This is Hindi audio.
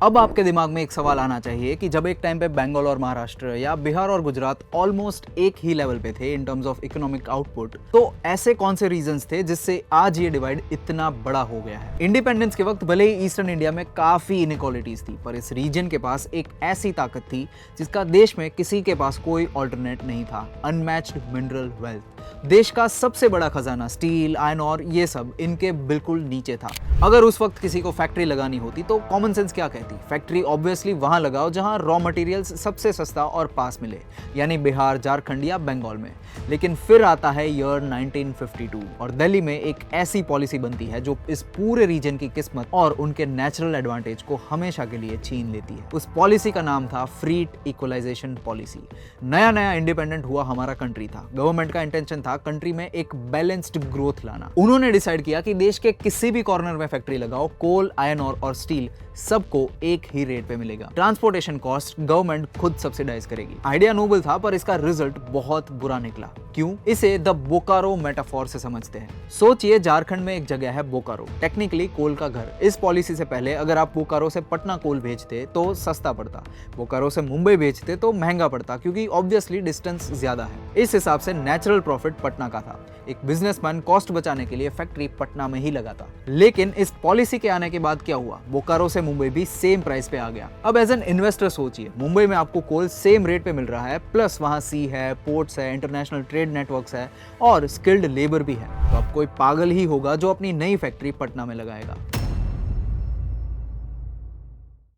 अब आपके दिमाग में एक सवाल आना चाहिए कि जब एक टाइम पे बंगाल और महाराष्ट्र या बिहार और गुजरात ऑलमोस्ट एक ही लेवल पे थे in terms of economic output, तो ऐसे कौन से रीजंस थे जिससे आज ये डिवाइड इतना बड़ा हो गया है। इंडिपेंडेंस के वक्त भले ही ईस्टर्न इंडिया में काफी इनइक्वालिटीज थी, पर इस रीजन के पास एक ऐसी ताकत थी जिसका देश में किसी के पास कोई ऑल्टरनेट नहीं था। Unmatched mineral wealth. देश का सबसे बड़ा खजाना स्टील, आयरन और ये सब इनके बिल्कुल नीचे था। अगर उस वक्त किसी को फैक्ट्री लगानी होती तो कॉमन सेंस क्या कहती? फैक्ट्री ऑब्वियसली वहां लगाओ जहां रॉ मटेरियल्स सबसे सस्ता और पास मिले, यानी बिहार, झारखंड या बंगाल में। लेकिन फिर आता है ईयर 1952 और दिल्ली में एक ऐसी पॉलिसी बनती है जो इस पूरे रीजन की किस्मत और उनके नेचुरल एडवांटेज को हमेशा के लिए छीन लेती है। उस पॉलिसी का नाम था फ्रीट इक्वलाइजेशन पॉलिसी। नया नया इंडिपेंडेंट हुआ हमारा कंट्री था। गवर्नमेंट का इंटेंशन था कंट्री में एक बैलेंस्ड ग्रोथ लाना। उन्होंने डिसाइड किया कि देश के किसी भी कॉर्नर में फैक्ट्री लगाओ, कोल, आयरन और स्टील सबको एक ही रेट पे मिलेगा। ट्रांसपोर्टेशन कॉस्ट गवर्नमेंट खुद सब्सिडाइज करेगी। आइडिया नोबल था, पर इसका रिजल्ट बहुत बुरा निकला। क्यों? इसे द बोकारो मेटाफोर से समझते हैं। सोचिए, झारखंड में एक जगह है बोकारो, टेक्निकली कोल का घर। इस पॉलिसी से पहले अगर आप बोकारो से पटना कोल भेजते तो सस्ता पड़ता, बोकारो से मुंबई भेजते तो महंगा पड़ता, क्योंकि ऑब्वियसली डिस्टेंस ज्यादा है। इस हिसाब से नेचुरल प्रॉफिट पटना का था। एक बिजनेसमैन कॉस्ट बचाने के लिए फैक्ट्री पटना में ही लगाता। लेकिन इस पॉलिसी के आने के बाद क्या हुआ? बोकारो से मुंबई भी सेम प्राइस पे आ गया। अब एज एन इन्वेस्टर सोचिए, मुंबई में आपको कोल सेम रेट पे मिल रहा है, प्लस वहां सी है, पोर्ट्स है, इंटरनेशनल ट्रेड नेटवर्क्स है और स्किल्ड लेबर भी है। तो अब कोई पागल ही होगा जो अपनी नई फैक्ट्री पटना में लगाएगा।